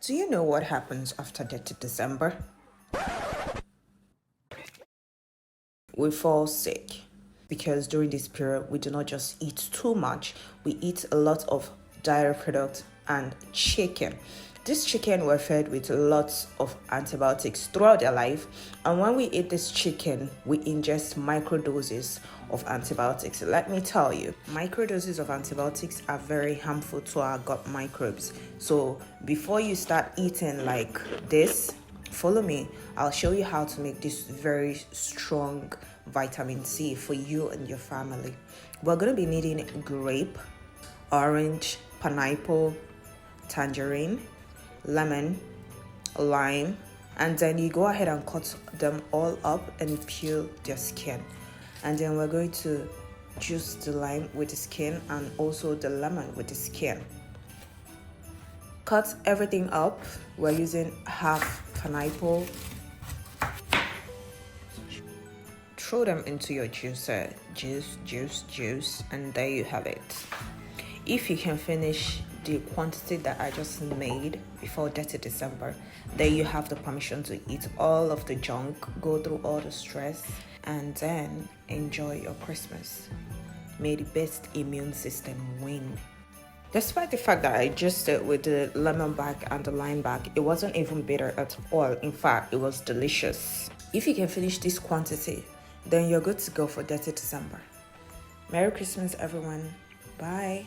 Do you know what happens after dirty December? We fall sick because during this period we do not just eat too much, we eat a lot of dairy products and chicken. This chicken were fed with lots of antibiotics throughout their life, and when we eat this chicken, we ingest microdoses of antibiotics. Let me tell you, microdoses of antibiotics are very harmful to our gut microbes. So before you start eating like this, follow me. I'll show you how to make this very strong vitamin C for you and your family. We're going to be needing grape, orange, pineapple, tangerine, lemon, lime, and then you go ahead and cut them all up and peel their skin. And then we're going to juice the lime with the skin and also the lemon with the skin. Cut everything up. We're using half pineapple. Throw them into your juicer. Juice, and there you have it. If you can finish the quantity that I just made before dirty December, then you have the permission to eat all of the junk, go through all the stress, and then enjoy your Christmas. May the best immune system win. Despite the fact that I just did with the lemon bag and the lime bag, it wasn't even bitter at all. In fact, it was delicious. If you can finish this quantity, then you're good to go for dirty December. Merry Christmas, everyone. Bye.